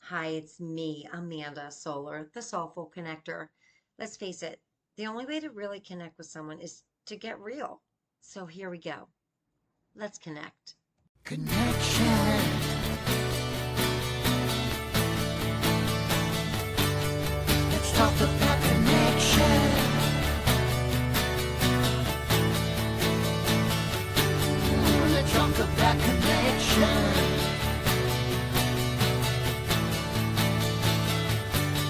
Hi, it's me, Amanda Solar, the Soulful Connector. Let's face it, the only way to really connect with someone is to get real. So here we go. Let's connect. Connection. Let's talk about connection. Let's talk about connection.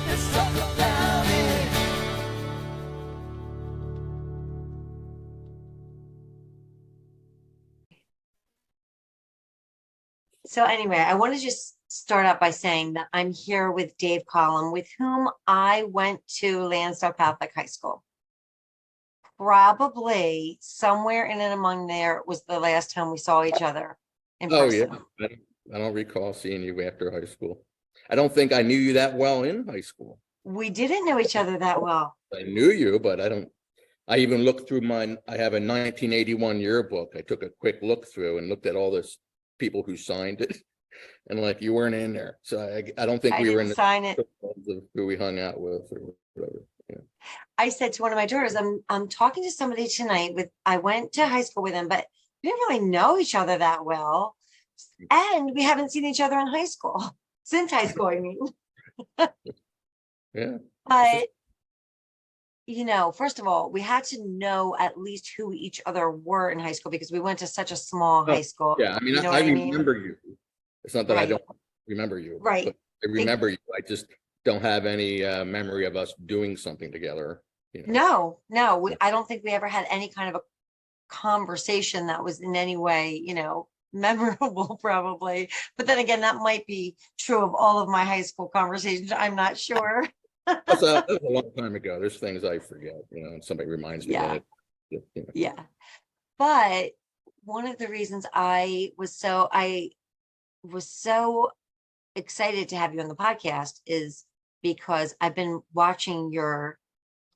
Let's talk about it. So anyway, I want to just start out by saying that I'm here with Dave Collom, with whom I went to Lansdale Catholic High School. Probably somewhere in and among there was the last time we saw each other in Oh person. yeah, I don't recall seeing you after high school. I don't think I knew you that well in high school. We didn't know each other that well. I knew you, but I even looked through I have a 1981 yearbook. I took a quick look through and looked at all this people who signed it, and like you weren't in there. So I don't think I we were didn't in sign it. of who we hung out with or whatever. Yeah. I said to one of my daughters, I'm talking to somebody tonight I went to high school with him, but we didn't really know each other that well. And we haven't seen each other in high school, since high school, I mean. Yeah. But, first of all, we had to know at least who each other were in high school because we went to such a small high school. Yeah, I mean, You know I what I mean? remember you. It's not that I Right. don't remember you. Right. But I remember you. I just don't have any memory of us doing something together. No, I don't think we ever had any kind of a conversation that was in any way, memorable probably. But then again, that might be true of all of my high school conversations. I'm not sure. That was a long time ago. There's things I forget, and somebody reminds me Yeah. of it. Yeah. But one of the reasons I was so excited to have you on the podcast is because I've been watching your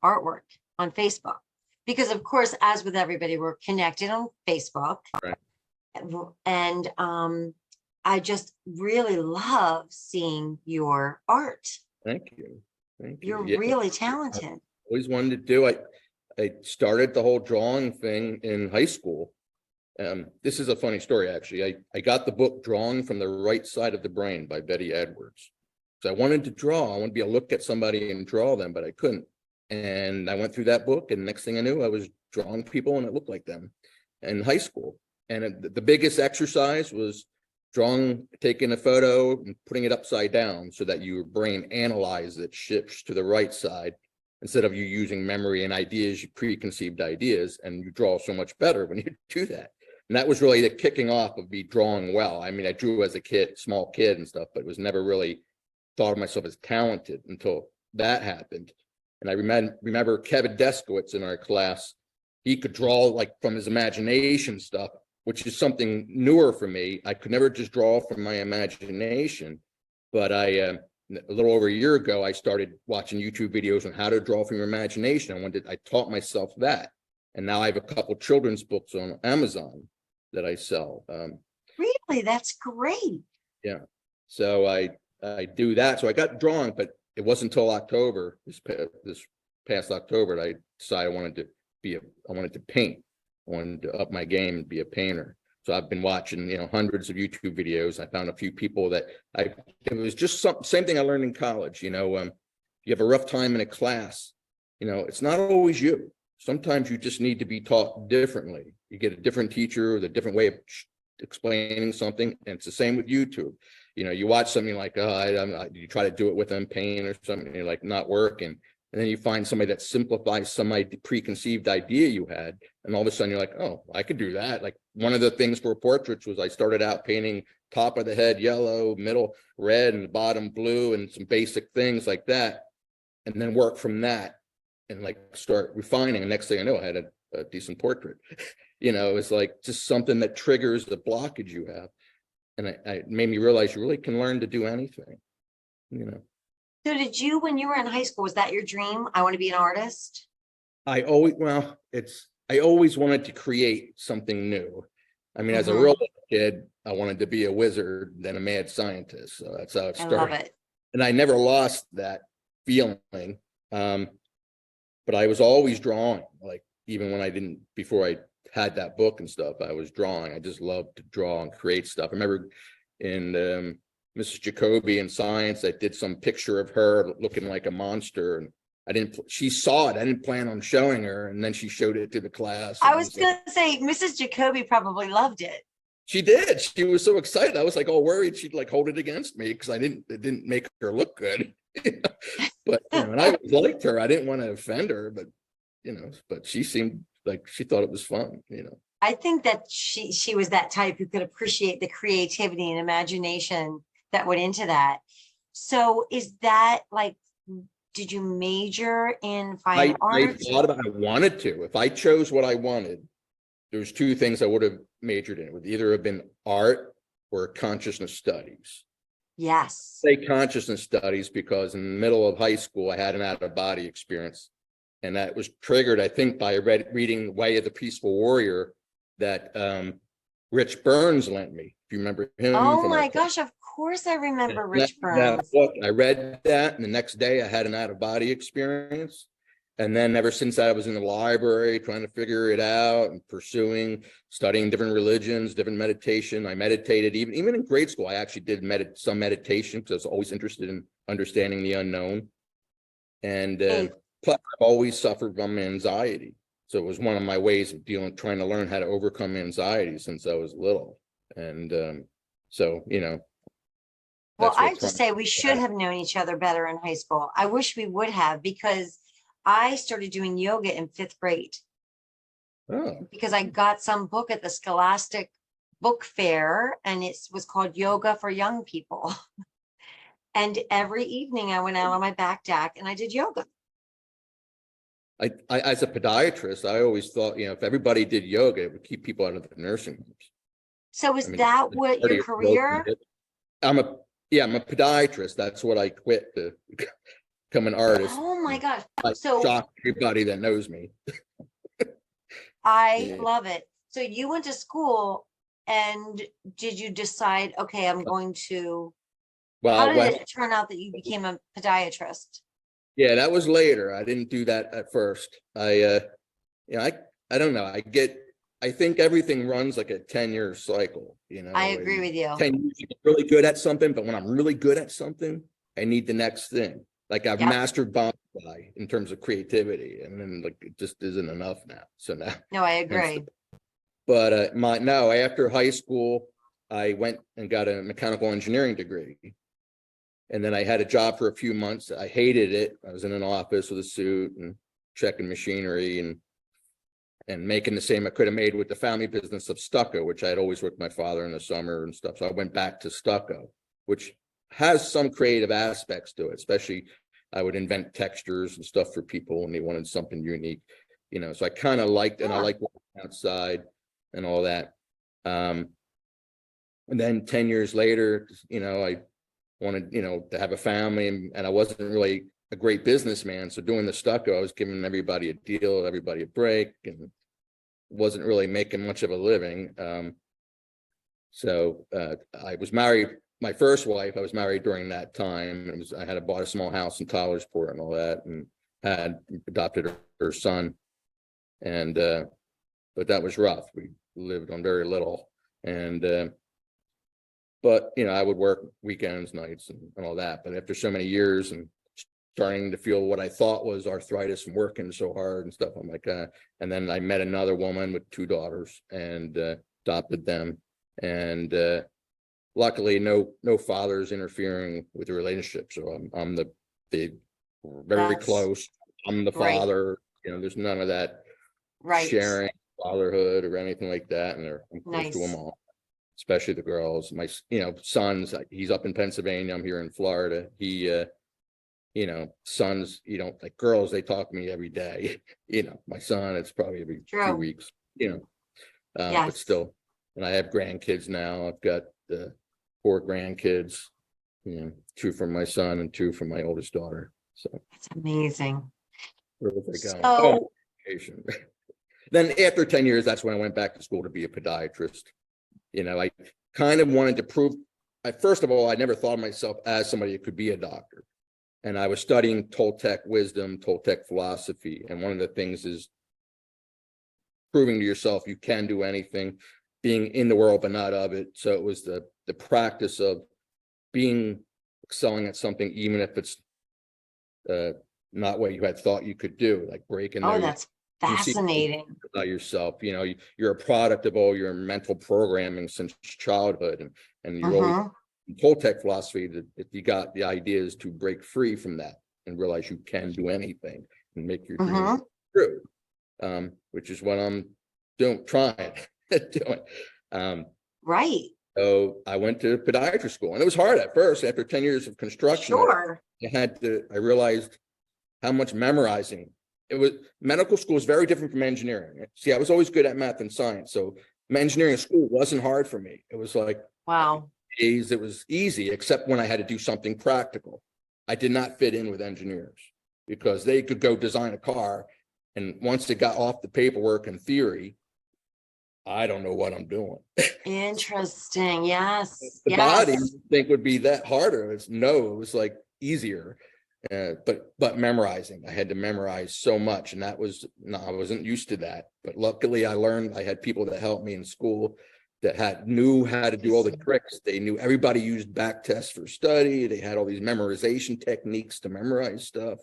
artwork on Facebook. Because of course, as with everybody, we're connected on Facebook. Right. And I just really love seeing your art. Thank you. Thank you. You're Yeah, really talented. always wanted to do. I started the whole drawing thing in high school. This is a funny story, actually. I got the book Drawing from the Right Side of the Brain by Betty Edwards. So I wanted to draw. I wanted to be able to look at somebody and draw them, but I couldn't. And I went through that book, and next thing I knew, I was drawing people and it looked like them in high school. And the biggest exercise was taking a photo and putting it upside down so that your brain analyzes it, shifts to the right side instead of you using memory and ideas, preconceived ideas, and you draw so much better when you do that. And that was really the kicking off of me drawing well. I mean, I drew as a kid, small kid and stuff, but was never really thought of myself as talented until that happened. And I remember Kevin Deskowitz in our class. He could draw like from his imagination stuff, which is something newer for me. I could never just draw from my imagination, but a little over a year ago, I started watching YouTube videos on how to draw from your imagination. I taught myself that. And now I have a couple children's books on Amazon that I sell. Really? That's great. Yeah. So I do that. So I got drawing, but it wasn't until October, this past October, that I decided I wanted to paint. I wanted to up my game and be a painter. So I've been watching, hundreds of YouTube videos. I found a few people that it was just same thing I learned in college. You have a rough time in a class, it's not always you. Sometimes you just need to be taught differently. You get a different teacher with a different way of explaining something. And it's the same with YouTube. You watch something like, you try to do it with them, paint or something, and you're like, not working. And then you find somebody that simplifies some preconceived idea you had. And all of a sudden you're like, oh, I could do that. Like one of the things for portraits was I started out painting top of the head yellow, middle red, and the bottom blue, and some basic things like that. And then work from that and like start refining. And next thing I know, I had a decent portrait. It's like just something that triggers the blockage you have. And it made me realize you really can learn to do anything, So did you, when you were in high school, was that your dream? I want to be an artist. I always wanted to create something new. I mean, as a real kid, I wanted to be a wizard, then a mad scientist. So that's how it I started. love it. and I never lost that feeling. But I was always drawing, like even when I didn't, before I had that book and stuff, I was drawing. I just loved to draw and create stuff. I remember in Mrs. Jacoby in science, I did some picture of her looking like a monster, and she saw it. I didn't plan on showing her, and then she showed it to the class. I was going to say, Mrs. Jacoby probably loved it. She did. She was so excited. I was like all worried she'd like hold it against me because it didn't make her look good. But and I liked her. I didn't want to offend her, but but she seemed like she thought it was fun. I think that she was that type who could appreciate the creativity and imagination that went into that. So is that like, did you major in fine arts? I thought about I wanted to. If I chose what I wanted, there's two things I would have majored in. It would either have been art or consciousness studies. Yes. Say consciousness studies because in the middle of high school, I had an out-of-body experience. And that was triggered, I think, by reading Way of the Peaceful Warrior that Rich Burns lent me. Do you remember him? Oh my gosh, of course I remember Rich Burns. I read that, and the next day I had an out-of-body experience. And then ever since that, I was in the library trying to figure it out and studying different religions, different meditation. I meditated even in grade school. I actually did some meditation because I was always interested in understanding the unknown. And plus, I've always suffered from anxiety. So it was one of my ways of trying to learn how to overcome anxiety since I was little. And well, I have to say we should have known each other better in high school. I wish we would have, because I started doing yoga in 5th grade. Oh. Because I got some book at the Scholastic Book Fair, and it was called Yoga for Young People. And every evening I went out on my back deck and I did yoga. I as a podiatrist, I always thought, if everybody did yoga, it would keep people out of the nursing homes. So is that what your career? I'm a podiatrist. That's what I quit to become an artist. Oh my gosh. I So shock everybody that knows me. I love it. So you went to school, and did you decide, okay, I'm going to, how did it turn out that you became a podiatrist? Yeah, that was later. I didn't do that at first. I don't know. I think everything runs like a 10-year cycle, I agree with you. 10 years, you get really good at something, but when I'm really good at something, I need the next thing. Like I've mastered bonsai in terms of creativity, and then like it just isn't enough now. So now. No, I agree. But after high school, I went and got a mechanical engineering degree. And then I had a job for a few months. I hated it. I was in an office with a suit and checking machinery and making the same I could have made with the family business of stucco, which I had always worked with my father in the summer and stuff. So I went back to stucco, which has some creative aspects to it, especially I would invent textures and stuff for people when they wanted something unique, so I kind of liked, and I like working outside and all that. And then 10 years later, I wanted, to have a family, and I wasn't really a great businessman. So doing the stucco, I was giving everybody a deal, everybody a break, and wasn't really making much of a living. So I was married. My first wife, I was married during that time. I had bought a small house in Tylersport and all that, and had adopted her son. And but that was rough. We lived on very little, and but I would work weekends, nights, and all that. But after so many years and starting to feel what I thought was arthritis and working so hard and stuff, I'm like, and then I met another woman with 2 daughters and adopted them, and luckily no fathers interfering with the relationship. So I'm the very close. I'm the father. There's none of that sharing fatherhood or anything like that, and I'm close to them all, especially the girls. My sons, he's up in Pennsylvania, I'm here in Florida. He sons, like girls, they talk to me every day. My son, it's probably every 2 weeks, but still. And I have grandkids now. I've got 4 grandkids, 2 from my son and 2 from my oldest daughter. So that's amazing. Where was I going? Then after 10 years, that's when I went back to school to be a podiatrist. I kind of wanted to prove first of all, I never thought of myself as somebody who could be a doctor. And I was studying Toltec wisdom, Toltec philosophy. And one of the things is proving to yourself you can do anything, being in the world but not of it. So it was the practice of excelling at something, even if it's not what you had thought you could do, like breaking. Oh, that's fascinating. About yourself, you're a product of all your mental programming since childhood, and you're always in Toltec philosophy that you got the idea is to break free from that and realize you can do anything and make your dreams true, which is what I'm trying doing. Right. So I went to podiatrist school, and it was hard at first. After 10 years of construction, Sure. I realized how much memorizing it was. Medical school is very different from engineering. See, I was always good at math and science, so engineering school wasn't hard for me. It was like, wow, it was easy, except when I had to do something practical. I did not fit in with engineers because they could go design a car, and once it got off the paperwork and theory, I don't know what I'm doing. Interesting. Yes. The body, you think, would be that harder. It was like easier. But memorizing, I had to memorize so much, and I wasn't used to that. But luckily I had people that helped me in school that knew how to do all the tricks. They knew everybody used back tests for study. They had all these memorization techniques to memorize stuff.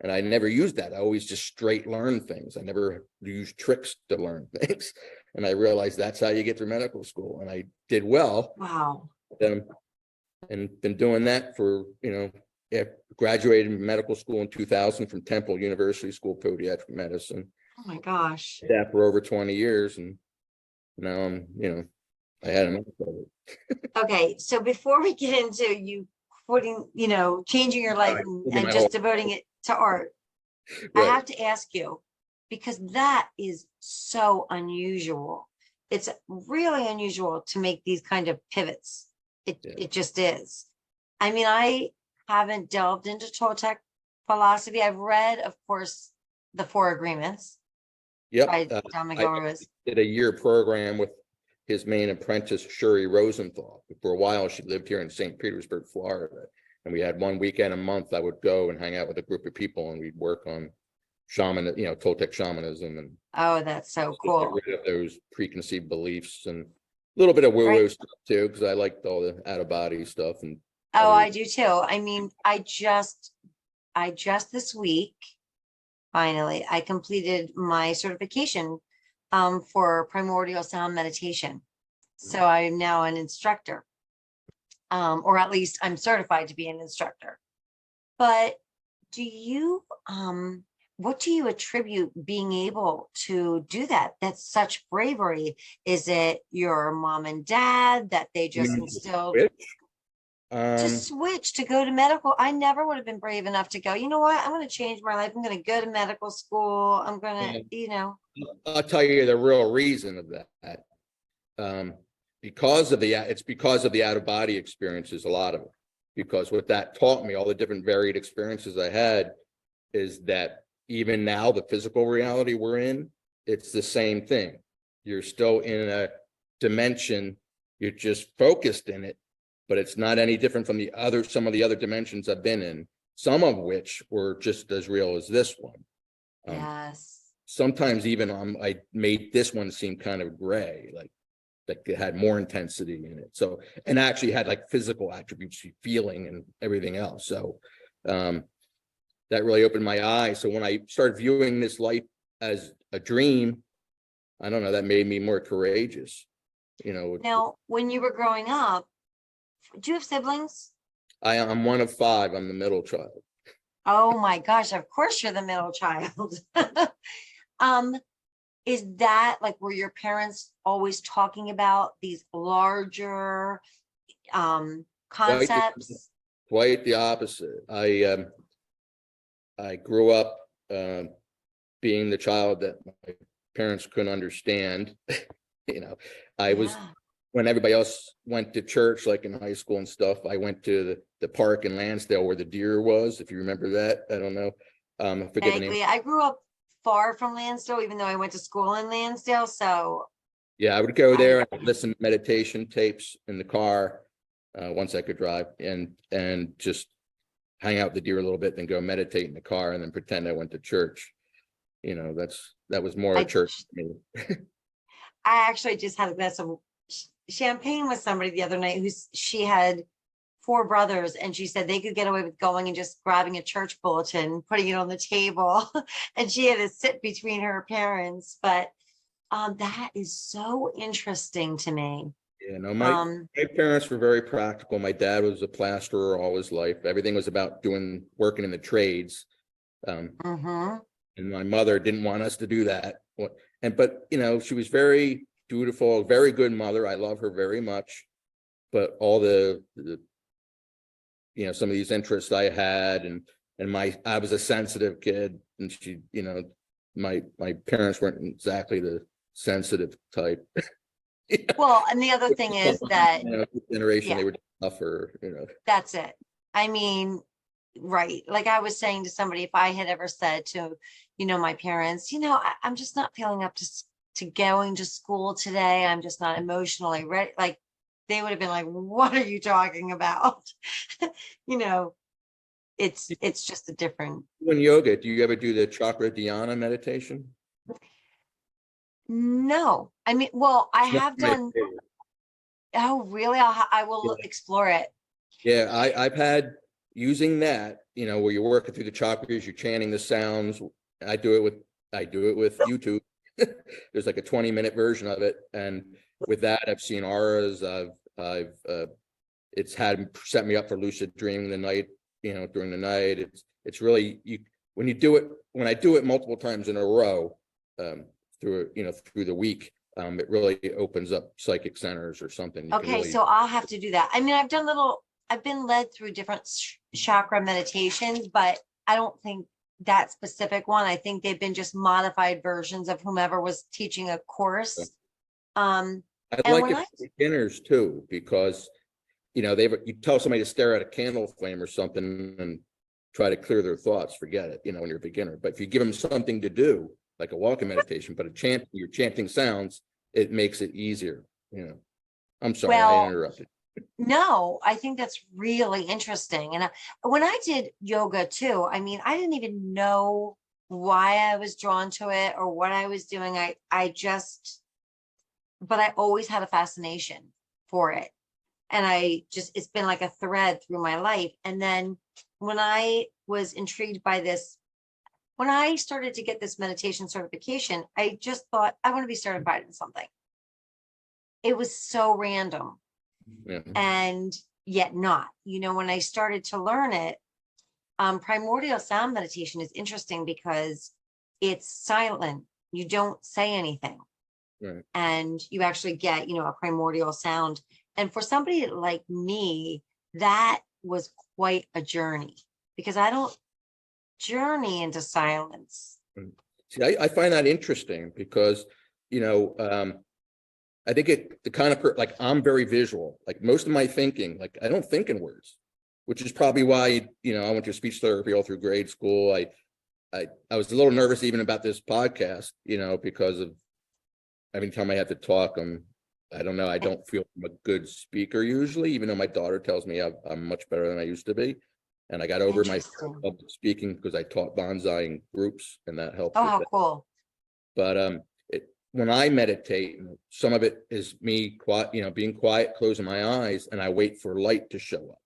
And I never used that. I always just straight learned things. I never used tricks to learn things. And I realized that's how you get through medical school. And I did well. Wow. And been doing that for, graduated medical school in 2000 from Temple University School of Podiatric Medicine. Oh my gosh. Did that for over 20 years. And now I'm, I had enough of it. Okay. So before we get into you putting, changing your life and just devoting it to art, Right. I have to ask you, because that is so unusual. It's really unusual to make these kind of pivots. It just is. I mean, I haven't delved into Toltec philosophy. I've read, of course, the Four Agreements. Yep. By Don I did a year program with his main apprentice, Shuri Rosenthal. For a while, she lived here in St. Petersburg, Florida. And we had one weekend a month. I would go and hang out with a group of people, and we'd work on Toltec shamanism. And oh, that's so cool. Get rid of those preconceived beliefs and a little bit of woo-woo stuff too, because I liked all the out-of-body stuff. And I do too. I mean, I just this week, finally, I completed my certification for primordial sound meditation. So I'm now an instructor, or at least I'm certified to be an instructor. But what do you attribute being able to do that? That's such bravery. Is it your mom and dad that they just instilled? To switch to go to medical? I never would have been brave enough to go, you know what, I'm going to change my life. I'm going to go to medical school. I'm going to, I'll tell you the real reason of that. Because of the out-of-body experiences, a lot of it. Because what that taught me, all the different varied experiences I had, is that even now, the physical reality we're in, it's the same thing. You're still in a dimension, you're just focused in it, but it's not any different from some of the other dimensions I've been in, some of which were just as real as this one. yes. Sometimes even I made this one seem kind of gray, like it had more intensity in it. So, and actually had like physical attributes, feeling and everything else. So, that really opened my eyes. So when I started viewing this life as a dream, I don't know, that made me more courageous. Now, when you were growing up, do you have siblings? I'm one of 5. I'm the middle child. Oh my gosh, of course you're the middle child. Is that like, were your parents always talking about these larger concepts? Quite the opposite. I grew up being the child that my parents couldn't understand. I was, when everybody else went to church, like in high school and stuff, I went to the park in Lansdale where the deer was, if you remember that. I don't know. I forget the name. I grew up far from Lansdale, even though I went to school in Lansdale. So yeah, I would go there and listen to meditation tapes in the car. once I could drive, and just hang out with the deer a little bit, then go meditate in the car, and then pretend I went to church. That was more a church to me. I actually just had a glass of champagne with somebody the other night she had 4 brothers, and she said they could get away with going and just grabbing a church bulletin, putting it on the table, and she had to sit between her parents. But that is so interesting to me. Yeah, no, my parents were very practical. My dad was a plasterer all his life. Everything was about working in the trades. Mm-hmm. And my mother didn't want us to do that. But she was very dutiful, very good mother. I love her very much. But all the some of these interests I had, and I was a sensitive kid, and she, my parents weren't exactly the sensitive type. Well, and the other thing is that generation, they were tougher, That's it. I mean, right. Like I was saying to somebody, if I had ever said to, my parents, I'm just not feeling up to going to school today. I'm just not emotionally ready. Like they would have been like, what are you talking about? It's just a different. When yoga, do you ever do the chakra dhyana meditation? No, I mean, well, I have done. Oh, really? I will explore it. Yeah, I've had using that, where you're working through the chakras, you're chanting the sounds. I do it with YouTube. There's like a 20-minute version of it, and with that, I've seen auras. It's set me up for lucid dreaming the night, during the night. It's really when I do it multiple times in a row, through the week, it really opens up psychic centers or something. Okay, so I'll have to do that. I mean, I've been led through different chakra meditations, but I don't think that specific one. I think they've been just modified versions of whomever was teaching a course. I'd like it for beginners too, because you tell somebody to stare at a candle flame or something and try to clear their thoughts, forget it, when you're a beginner. But if you give them something to do, like a walking meditation, but you're chanting sounds, it makes it easier. I'm sorry, I interrupted. No, I think that's really interesting. And when I did yoga too, I mean, I didn't even know why I was drawn to it or what I was doing. But I always had a fascination for it. And it's been like a thread through my life. And then when I was intrigued by this, when I started to get this meditation certification, I just thought I want to be certified in something. It was so random. Yeah. And yet not, when I started to learn it, primordial sound meditation is interesting because it's silent. You don't say anything. Right. And you actually get, a primordial sound. And for somebody like me, that was quite a journey because I don't journey into silence. See, I find that interesting because, I think the kind of like I'm very visual. Like most of my thinking, like I don't think in words, which is probably why I went to speech therapy all through grade school. I was a little nervous even about this podcast, because of every time I have to talk, I don't know. I don't feel I'm a good speaker usually, even though my daughter tells me I'm much better than I used to be. And I got over my public speaking because I taught bonsai in groups, and that helped. Oh, how cool! But when I meditate, some of it is me quiet, being quiet, closing my eyes, and I wait for light to show up.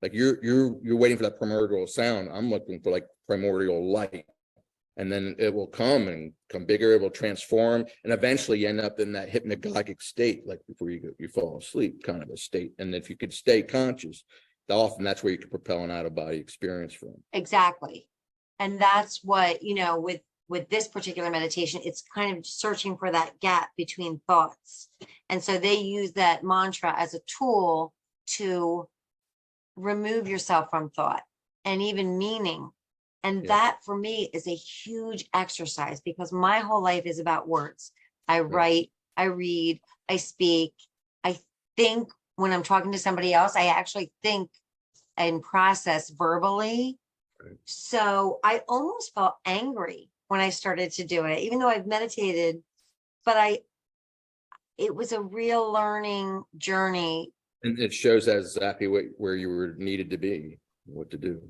Like you're waiting for that primordial sound. I'm looking for like primordial light, and then it will come bigger. It will transform, and eventually you end up in that hypnagogic state, like before you fall asleep, kind of a state. And if you could stay conscious, often that's where you can propel an out-of-body experience from. Exactly, and that's what with this particular meditation, it's kind of searching for that gap between thoughts. And so they use that mantra as a tool to remove yourself from thought and even meaning. And that for me is a huge exercise because my whole life is about words. I write, I read, I speak, I think when I'm talking to somebody else, I actually think and process verbally. Right. So I almost felt angry when I started to do it, even though I've meditated, but it was a real learning journey And it shows exactly where you were needed to be, what to do.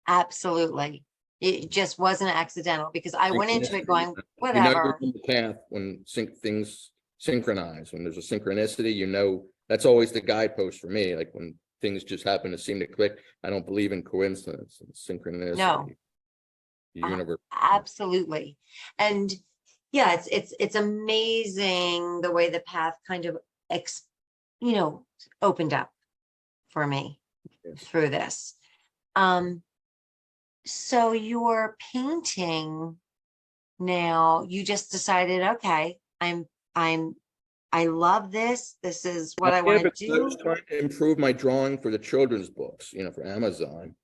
Absolutely. It just wasn't accidental because I went into it going, You know whatever. you're on the path when things synchronize, when there's a synchronicity, that's always the guidepost for me. Like when things just happen to seem to click, I don't believe in coincidence and synchronicity. No. The universe. Absolutely. And yeah, it's amazing the way the path kind of opened up for me through this. So you're painting now, you just decided, okay, I love this. This is what I want to I was do. trying to improve my drawing for the children's books, for Amazon.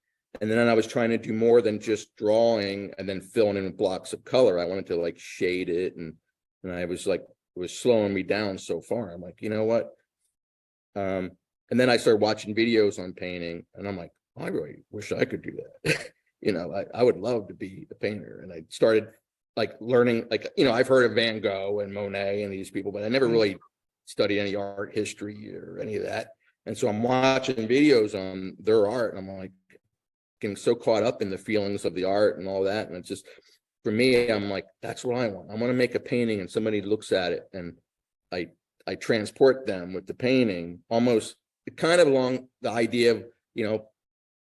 And then I was trying to do more than just drawing and then filling in blocks of color. I wanted to like shade it, and I was like, it was slowing me down so far. I'm like, you know what? And then I started watching videos on painting, and I'm like, I really wish I could do that. I would love to be a painter. And I started like learning, I've heard of Van Gogh and Monet and these people, but I never really studied any art history or any of that. And so I'm watching videos on their art, and I'm like getting so caught up in the feelings of the art and all that. And it's just, for me, I'm like, that's what I want. I want to make a painting and somebody looks at it and I transport them with the painting, almost kind of along the idea of,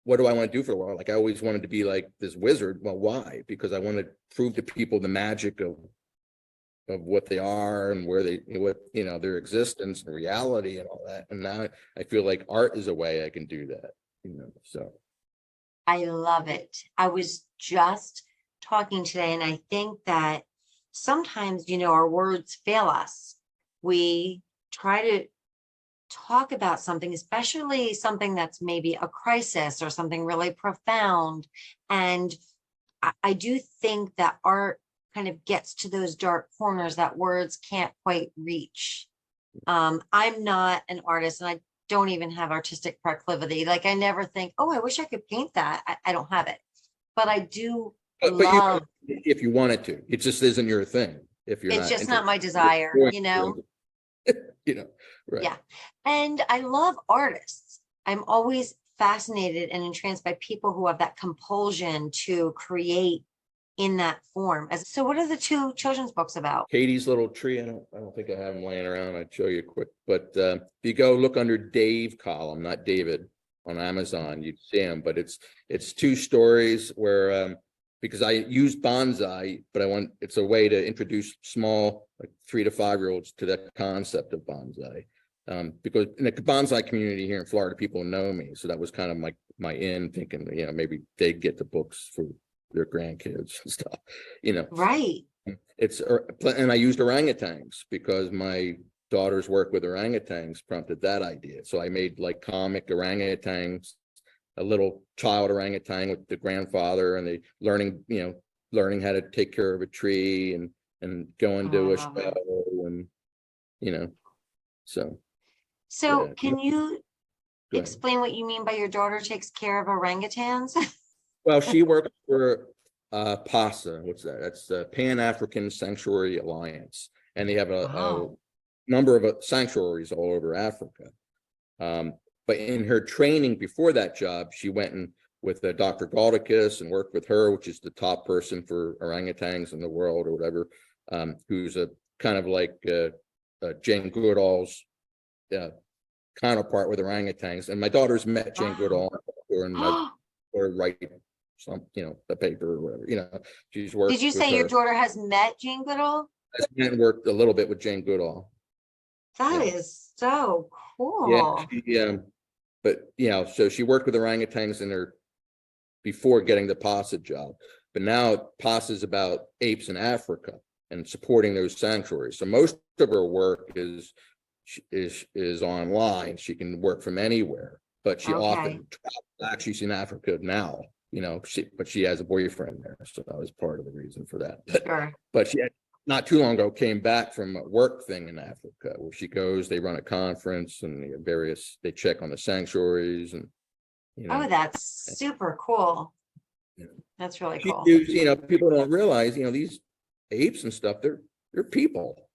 what do I want to do for the world? Like I always wanted to be like this wizard. Well, why? Because I want to prove to people the magic of what they are and their existence and reality and all that. And now I feel like art is a way I can do that, so. I love it. I was just talking today, and I think that sometimes, our words fail us. We try to talk about something, especially something that's maybe a crisis or something really profound. And I do think that art kind of gets to those dark corners that words can't quite reach. I'm not an artist, and I don't even have artistic proclivity. Like I never think, oh, I wish I could paint that. I don't have it, but I do love. If you wanted to, it just isn't your thing. If you're, it's just not my desire, Right. Yeah. And I love artists. I'm always fascinated and entranced by people who have that compulsion to create in that form. So what are the 2 children's books about? Katie's Little Tree. I don't think I have them laying around. I'd show you quick, but if you go look under Dave Collom, not David, on Amazon, you'd see them. But it's 2 stories where because I use bonsai, but it's a way to introduce small, like 3 to 5-year-olds to that concept of bonsai. Because in the bonsai community here in Florida, people know me. So that was kind of my in thinking, maybe they'd get the books for their grandkids and stuff, Right. And I used orangutans because my daughter's work with orangutans prompted that idea. So I made like comic orangutans, a little child orangutan with the grandfather, and they learning how to take care of a tree and going to a show and so. So can you Go explain what you mean by your daughter takes care of orangutans? Well, she works for PASA. What's that? That's the Pan-African Sanctuary Alliance, and they have a number of sanctuaries all over Africa. But in her training before that job, she went with Dr. Galdicus and worked with her, which is the top person for orangutans in the world or whatever, who's a kind of like Jane Goodall's counterpart with orangutans. And my daughter's met Jane Goodall or write some, the paper or whatever, she's worked. Did you say your daughter has met Jane Goodall? I worked a little bit with Jane Goodall. That is so cool. Yeah, but so she worked with orangutans before getting the PASA job. But now PASA is about apes in Africa and supporting those sanctuaries. So most of her work is online. She can work from anywhere, but she often travels back. She's in Africa now, but she has a boyfriend there. So that was part of the reason for that. But she had, not too long ago, came back from a work thing in Africa where she goes, they run a conference and they check on the sanctuaries and, Oh, that's super cool. That's really cool. People don't realize, these apes and stuff, they're people.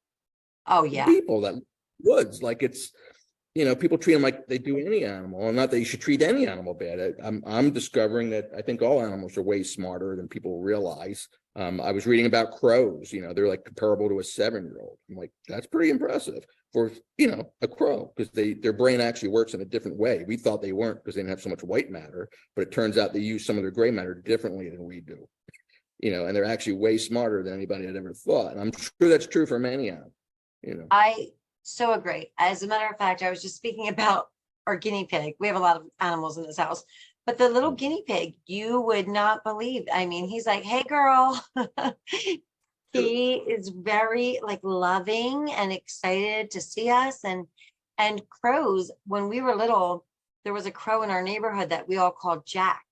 Oh yeah. People that woods, like it's, people treat them like they do any animal, and not that you should treat any animal bad. I'm discovering that I think all animals are way smarter than people realize. I was reading about crows, they're like comparable to a 7-year-old. I'm like, that's pretty impressive for, a crow, because their brain actually works in a different way. We thought they weren't because they didn't have so much white matter, but it turns out they use some of their gray matter differently than we do, and they're actually way smarter than anybody had ever thought. And I'm sure that's true for many animals, I so agree. As a matter of fact, I was just speaking about our guinea pig. We have a lot of animals in this house, but the little guinea pig, you would not believe. I mean, he's like, hey, girl. He is very like loving and excited to see us. And crows, when we were little, there was a crow in our neighborhood that we all called Jack,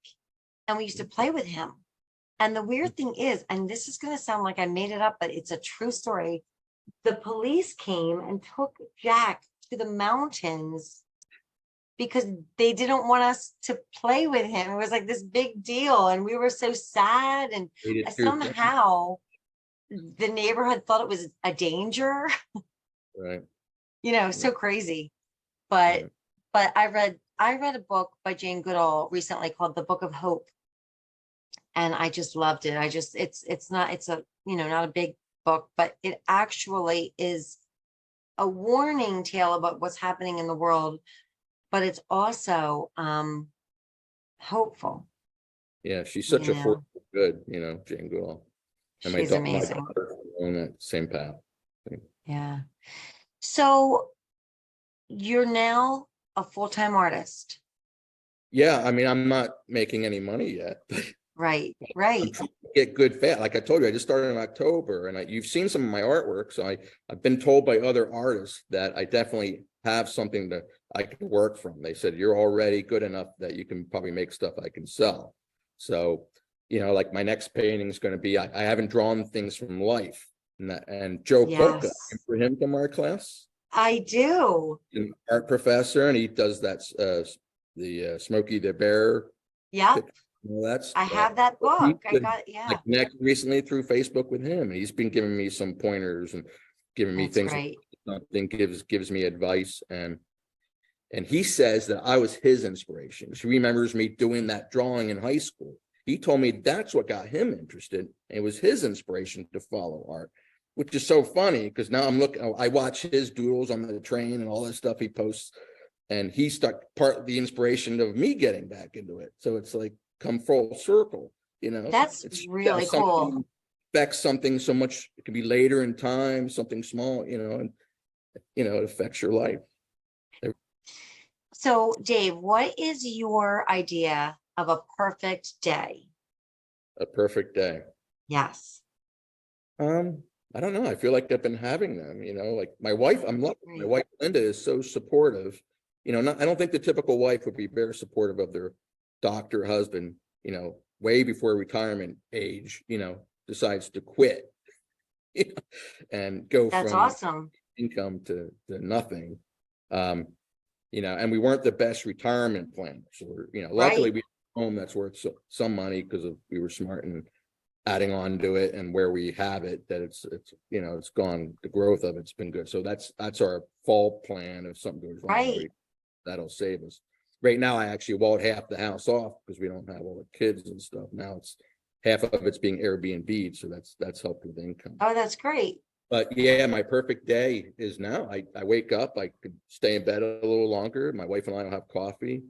and we used to play with him. And the weird thing is, and this is going to sound like I made it up, but it's a true story. The police came and took Jack to the mountains because they didn't want us to play with him. It was like this big deal, and we were so sad. And somehow the neighborhood thought it was a danger. Right. So crazy. But I read a book by Jane Goodall recently called The Book of Hope, and I just loved it. It's a not a big book, but it actually is a warning tale about what's happening in the world, but it's also hopeful. Yeah, she's such a force for good, Jane Goodall. And She's amazing. My daughter on that same path. Yeah. So you're now a full-time artist. Yeah, I mean, I'm not making any money yet. Right. I'm trying to get good fat. Like I told you, I just started in October, and you've seen some of my artwork. So I've been told by other artists that I definitely have something that I can work from. They said, you're already good enough that you can probably make stuff I can sell. So, like my next painting is going to be, I haven't drawn things from life. And Joe Polka, for him from our class. I do. An art professor, and he does that, the Smokey the Bear. Yeah. I Stuff. have that book. I connected recently through Facebook with him, and he's been giving me some pointers and giving me things. Great. Something gives me advice, and he says that I was his inspiration. She remembers me doing that drawing in high school. He told me that's what got him interested. And it was his inspiration to follow art, which is so funny because now I watch his doodles on the train and all that stuff he posts, and he stuck part of the inspiration of me getting back into it. So it's like come full circle, That's really cool. Affects something so much. It can be later in time, something small, and it affects your life. So Dave, what is your idea of a perfect day? A perfect day. Yes. I don't know. I feel like I've been having them, like my wife, I'm lucky. My wife, Linda, is so supportive. I don't think the typical wife would be very supportive of their doctor husband, way before retirement age, decides to quit, and go That's from awesome. income to nothing. And we weren't the best retirement planners. So luckily we have a home that's worth some money because we were smart in adding on to it, and where we have it, that it's gone, the growth of it's been good. So that's our fall plan. If something goes wrong, that'll save us. Right now, I actually walled half the house off because we don't have all the kids and stuff. Now it's half of it's being Airbnb, so that's helped with income. Oh, that's great. But yeah, my perfect day is now. I wake up, I could stay in bed a little longer. My wife and I will have coffee,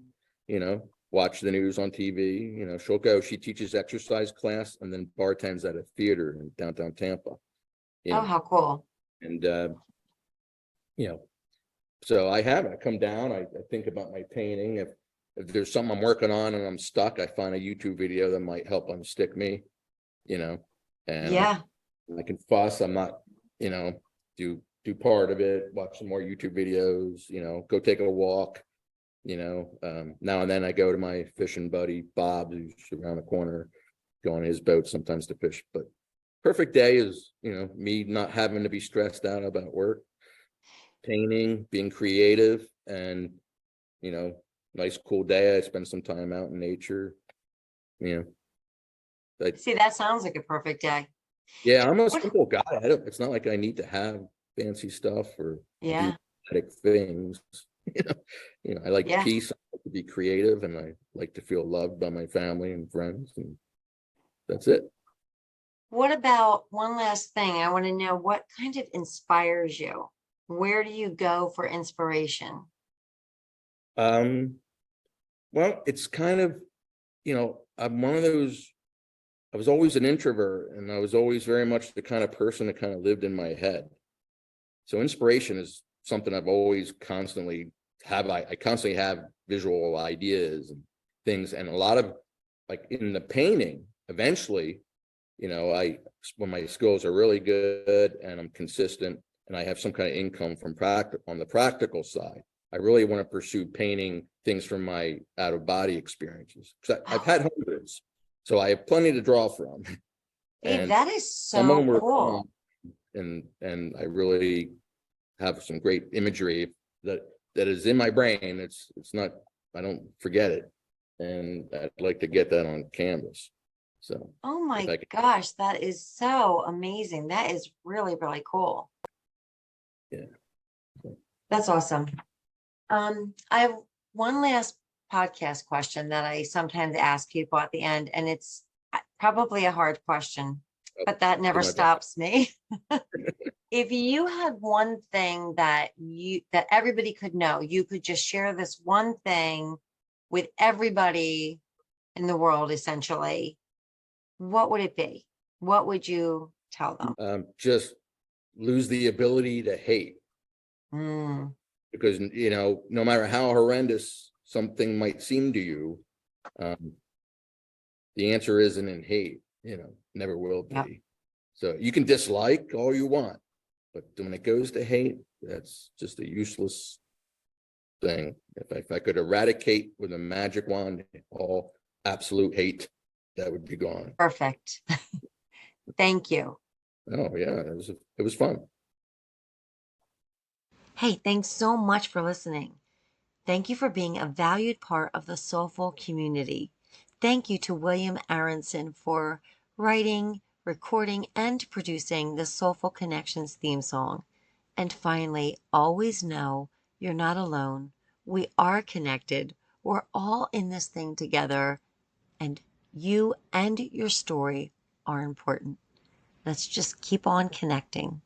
watch the news on TV. She'll go. She teaches exercise class and then bartends at a theater in downtown Tampa. Oh, how cool! And so I come down, I think about my painting. If there's something I'm working on and I'm stuck, I find a YouTube video that might help unstick me, and I can fuss. I'm not, do part of it, watch some more YouTube videos, go take a walk, now and then I go to my fishing buddy, Bob, who's around the corner, go on his boat sometimes to fish. But perfect day is, me not having to be stressed out about work, painting, being creative, and nice cool day. I spend some time out in nature. See, that sounds like a perfect day. Yeah, I'm a simple guy. It's not like I need to have fancy stuff or aesthetic things. You know, I like Yeah. peace, I like to be creative, and I like to feel loved by my family and friends, and that's it. What about one last thing? I want to know what kind of inspires you? Where do you go for inspiration? Um, well, it's kind of, I'm one of those, I was always an introvert, and I was always very much the kind of person that kind of lived in my head. So inspiration is something I've always constantly I constantly have visual ideas and things, and a lot of, like, in the painting, eventually, when my skills are really good and I'm consistent and I have some kind of income from on the practical side, I really want to pursue painting things from my out of body experiences. 'Cause I've had hundreds, so I have plenty to draw from. Dave, And that is some of them so were cool. fun, and I really have some great imagery that is in my brain. It's not, I don't forget it, and I'd like to get that on canvas. So Oh if my I can, gosh, that is so amazing. That is really, really cool. yeah. That's awesome. I have one last podcast question that I sometimes ask people at the end, and it's probably a hard question, but that Do never my best. stops me. If you had one thing that everybody could know, you could just share this one thing with everybody in the world, essentially, what would it be? What would you tell them? Just lose the ability to hate, Mm, because no matter how horrendous something might seem to you, um, the answer isn't in hate. Never will be. yep, So you can dislike all you want, but when it goes to hate, that's just a useless thing. If I could eradicate with a magic wand all absolute hate, that would be gone. perfect. Thank you. Oh yeah, it was fun. Hey, thanks so much for listening. Thank you for being a valued part of the SolFul community. Thank you to William Aronson for writing, recording, and producing the SolFul Connections theme song. And finally, always know you're not alone. We are connected. We're all in this thing together, and you and your story are important. Let's just keep on connecting.